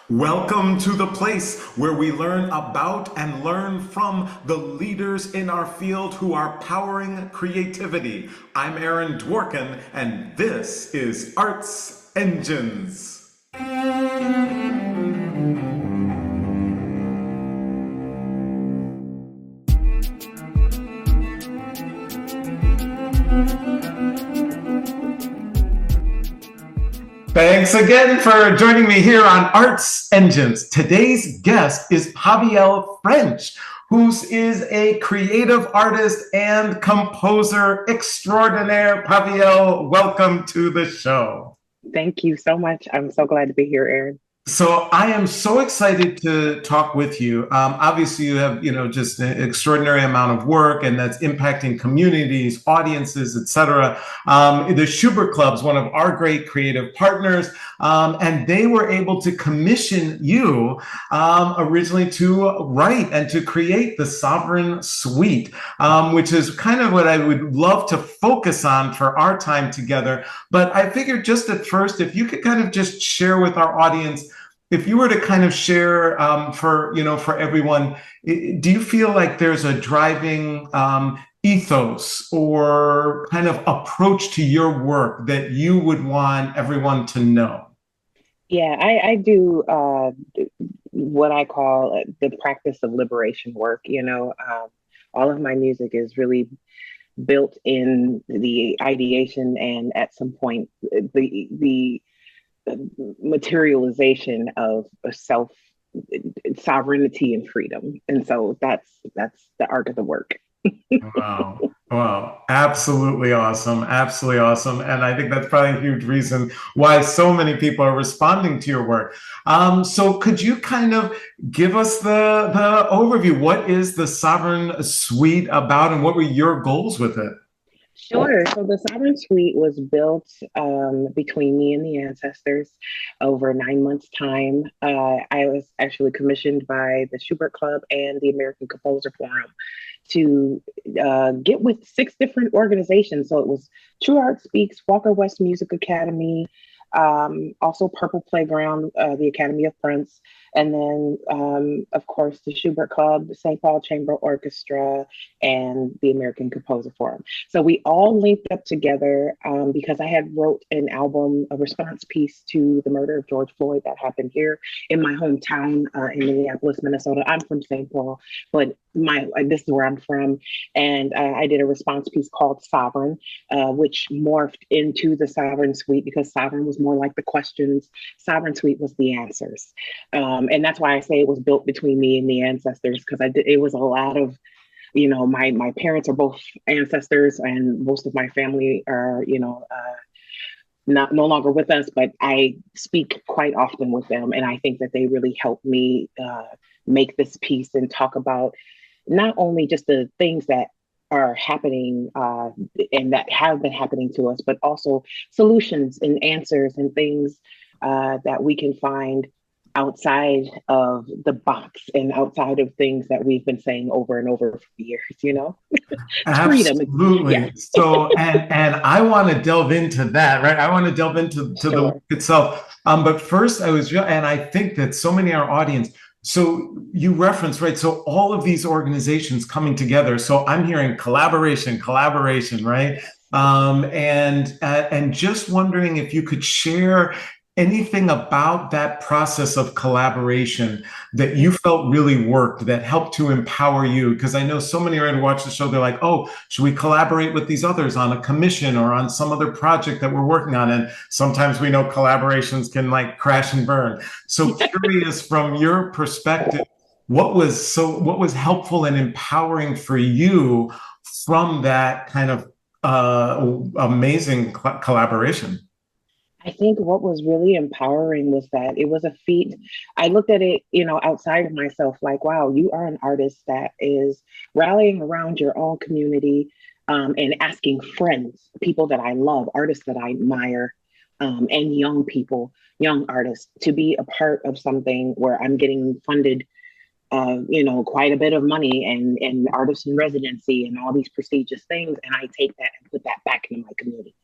Welcome to the place where we learn about and learn from the leaders in our field who are powering creativity. I'm Aaron Dworkin, and this is Arts Engines. Thanks again for joining me here on Arts Engines. Today's guest is PaviElle French, who is a creative artist and composer extraordinaire. PaviElle, welcome to the show. Thank you so much. I'm so glad to be here, Aaron. So I am so excited to talk with you. Obviously, you have just an extraordinary amount of work, and that's impacting communities, audiences, etc. The Schubert Club is one of our great creative partners, and they were able to commission you originally to write and to create the Sovereign Suite, which is kind of what I would love to focus on for our time together. But I figured just at first, if you could kind of just share with our audience, if you were to kind of share for everyone, do you feel like there's a driving ethos or kind of approach to your work that you would want everyone to know? Yeah, I do what I call the practice of liberation work. All of my music is really built in the ideation and at some point the materialization of self sovereignty and freedom. And so that's the arc of the work. Wow. Wow. Absolutely awesome. Absolutely awesome. And I think that's probably a huge reason why so many people are responding to your work. So could you kind of give us the overview? What is the Sovereign Suite about, and what were your goals with it? Sure. So the Sovereign Suite was built between me and the ancestors over 9 months' time. I was actually commissioned by the Schubert Club and the American Composer Forum to get with six different organizations. So it was True Art Speaks, Walker West Music Academy, also Purple Playground, the Academy of Prince, and then, of course, the Schubert Club, the St. Paul Chamber Orchestra, and the American Composer Forum. So we all linked up together because I had wrote an album, a response piece to the murder of George Floyd that happened here in my hometown in Minneapolis, Minnesota. I'm from St. Paul, but this is where I'm from, and I did a response piece called Sovereign, which morphed into the Sovereign Suite because Sovereign was more like the questions, Sovereign Suite was the answers, and that's why I say it was built between me and the ancestors because it was a lot of my parents are both ancestors, and most of my family are not no longer with us, but I speak quite often with them, and I think that they really helped me make this piece and talk about not only just the things that are happening and that have been happening to us, but also solutions and answers and things that we can find outside of the box and outside of things that we've been saying over and over for years. It's freedom. Yeah, Absolutely. So, and I want to delve into that, right? I want to delve into the work sure. itself. But first, and I think that so many in our audience. So you reference, right? So all of these organizations coming together. So I'm hearing collaboration, collaboration, right? And just wondering if you could share anything about that process of collaboration that you felt really worked, that helped to empower you? Because I know so many are going to watch the show, they're like, oh, should we collaborate with these others on a commission or on some other project that we're working on? And sometimes we know collaborations can like crash and burn. So curious from your perspective, what was helpful and empowering for you from that kind of amazing collaboration? I think what was really empowering was that it was a feat. I looked at it, outside of myself, like, wow, you are an artist that is rallying around your own community and asking friends, people that I love, artists that I admire, and young people, young artists, to be a part of something where I'm getting funded, quite a bit of money and artists in residency and all these prestigious things. And I take that and put that back into my community.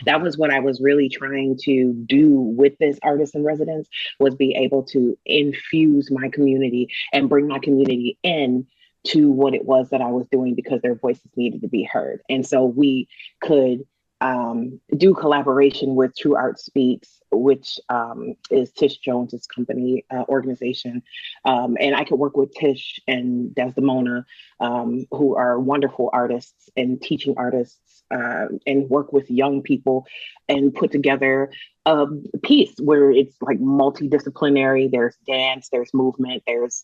That was what I was really trying to do with this artist in residence, was be able to infuse my community and bring my community in to what it was that I was doing, because their voices needed to be heard. And so we could do collaboration with True Art Speaks, which is Tish Jones's company organization. And I could work with Tish and Desdemona, who are wonderful artists and teaching artists, and work with young people and put together a piece where it's like multidisciplinary. There's dance, there's movement, there's,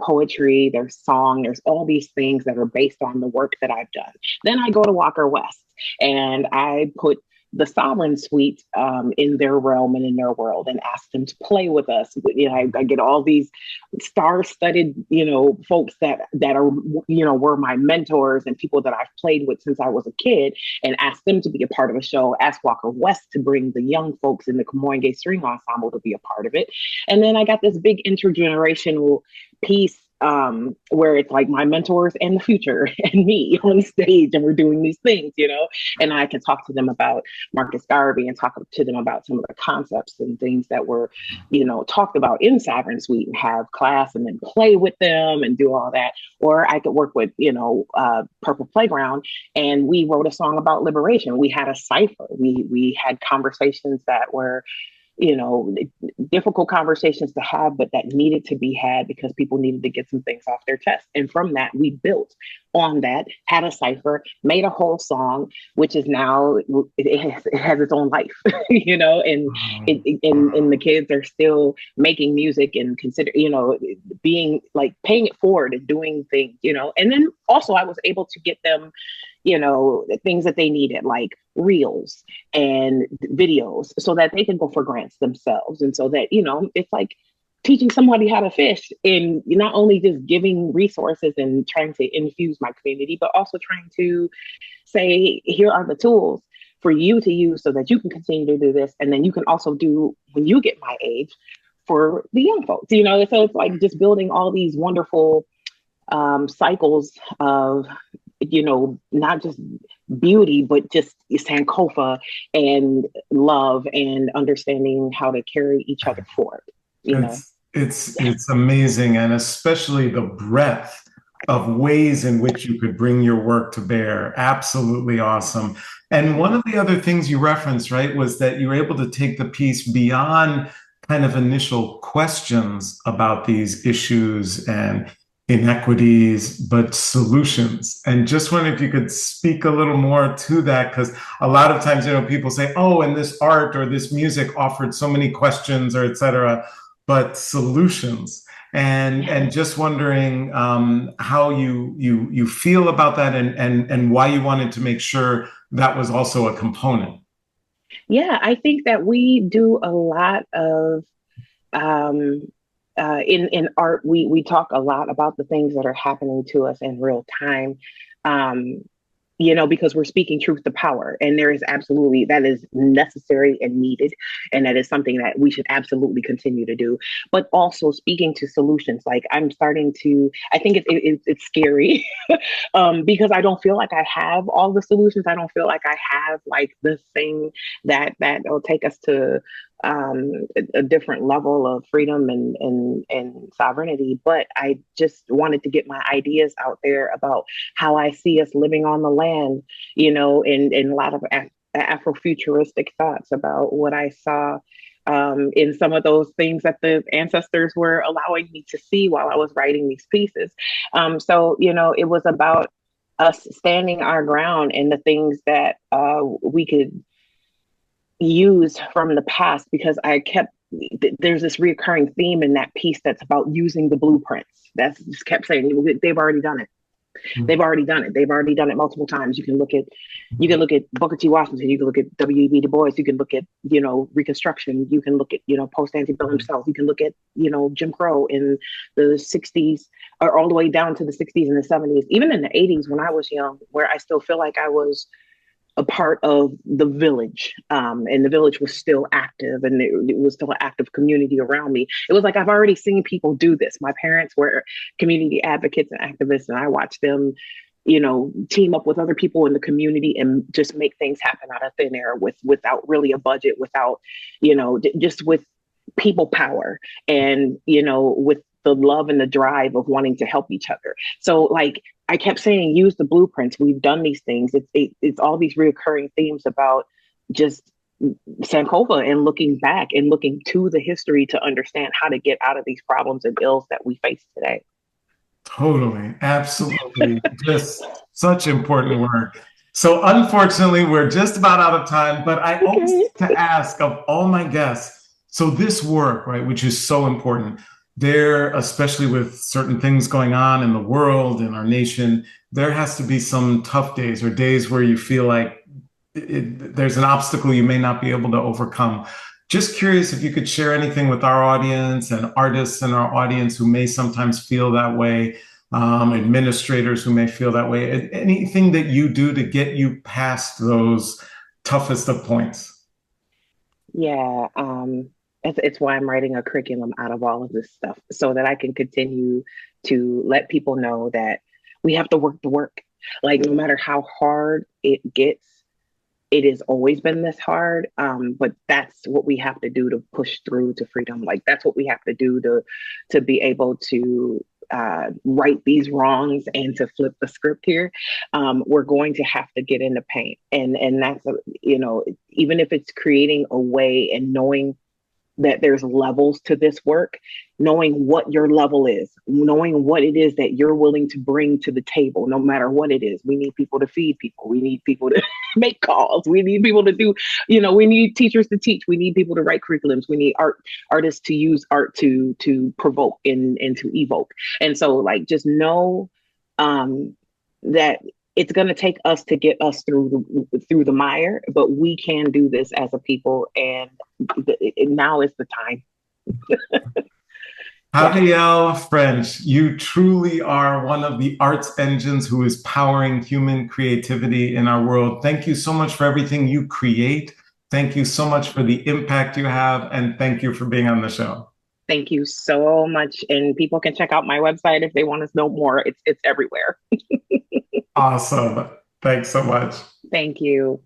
poetry, there's song, there's all these things that are based on the work that I've done. Then I go to Walker West and I put the Sovereign Suite in their realm and in their world, and ask them to play with us. I get all these star-studded, folks that are, were my mentors and people that I've played with since I was a kid, and ask them to be a part of a show. Ask Walker West to bring the young folks in the Camoinge String Ensemble to be a part of it. And then I got this big intergenerational piece, where it's like my mentors and the future and me on the stage, and we're doing these things, and I can talk to them about Marcus Garvey and talk to them about some of the concepts and things that were, talked about in Sovereign Suite, and have class and then play with them and do all that. Or I could work with, Purple Playground, and we wrote a song about liberation. We had a cipher. We had conversations that were, difficult conversations to have, but that needed to be had because people needed to get some things off their chest. And from that, we built on that, had a cipher, made a whole song, which is now, it has its own life, and and the kids are still making music and being like paying it forward and doing things, and then also I was able to get them, the things that they needed, like reels and videos, so that they can go for grants themselves. And so that, it's like teaching somebody how to fish, and not only just giving resources and trying to infuse my community, but also trying to say, here are the tools for you to use so that you can continue to do this. And then you can also do, when you get my age, for the young folks, so it's like just building all these wonderful cycles of, not just beauty, but just Sankofa and love and understanding how to carry each other forward. It's amazing, and especially the breadth of ways in which you could bring your work to bear. Absolutely awesome. And one of the other things you referenced, right, was that you were able to take the piece beyond kind of initial questions about these issues and inequities, but solutions. And just wonder if you could speak a little more to that, because a lot of times, people say, oh, and this art or this music offered so many questions or et cetera, but solutions. And just wondering how you feel about that, and why you wanted to make sure that was also a component. Yeah, I think that we do a lot of in art, we talk a lot about the things that are happening to us in real time, because we're speaking truth to power, and that is necessary and needed, and that is something that we should absolutely continue to do. But also speaking to solutions, like I think it's scary because I don't feel like I have all the solutions. I don't feel like I have like the thing that will take us to a different level of freedom and sovereignty. But I just wanted to get my ideas out there about how I see us living on the land, and a lot of Afrofuturistic thoughts about what I saw in some of those things that the ancestors were allowing me to see while I was writing these pieces. So, it was about us standing our ground and the things that we could use from the past, because there's this reoccurring theme in that piece that's about using the blueprints. That's just kept saying they've already done it. They've already done it. They've already done it multiple times. You can look at Booker T. Washington. You can look at W.E.B. Du Bois. You can look at, Reconstruction. You can look at, post-Antebellum himself. You can look at, Jim Crow in the 60s, or all the way down to the 60s and the 70s, even in the 80s when I was young, where I still feel like I was a part of the village, and the village was still active, and it was still an active community around me. It was like, I've already seen people do this. My parents were community advocates and activists, and I watched them team up with other people in the community and just make things happen out of thin air without really a budget, without, just with people power and, with the love and the drive of wanting to help each other. So like I kept saying, use the blueprints. We've done these things. It's all these reoccurring themes about just Sankova and looking back and looking to the history to understand how to get out of these problems and ills that we face today. Totally, absolutely. Just such important work. So, unfortunately, we're just about out of time, but I always Okay. like to ask of all my guests, so this work, right, which is so important, there, especially with certain things going on in the world, in our nation, there has to be some tough days or days where you feel like there's an obstacle you may not be able to overcome. Just curious if you could share anything with our audience and artists in our audience who may sometimes feel that way, administrators who may feel that way, anything that you do to get you past those toughest of points. Yeah, it's why I'm writing a curriculum out of all of this stuff so that I can continue to let people know that we have to work the work. Like, no matter how hard it gets, it has always been this hard. But that's what we have to do to push through to freedom. Like, that's what we have to do to be able to right these wrongs and to flip the script here. We're going to have to get in the paint, and that's even if it's creating a way and knowing that there's levels to this work, knowing what your level is, knowing what it is that you're willing to bring to the table, no matter what it is. We need people to feed people. We need people to make calls. We need people to do, we need teachers to teach. We need people to write curriculums. We need artists to use art to provoke and to evoke. And so like, just know that it's going to take us to get us through the mire, but we can do this as a people, and now is the time. Yeah. PaviElle French, you truly are one of the arts engines who is powering human creativity in our world. Thank you so much for everything you create. Thank you so much for the impact you have, and thank you for being on the show. Thank you so much. And people can check out my website if they want to know more. It's everywhere. Awesome. Thanks so much. Thank you.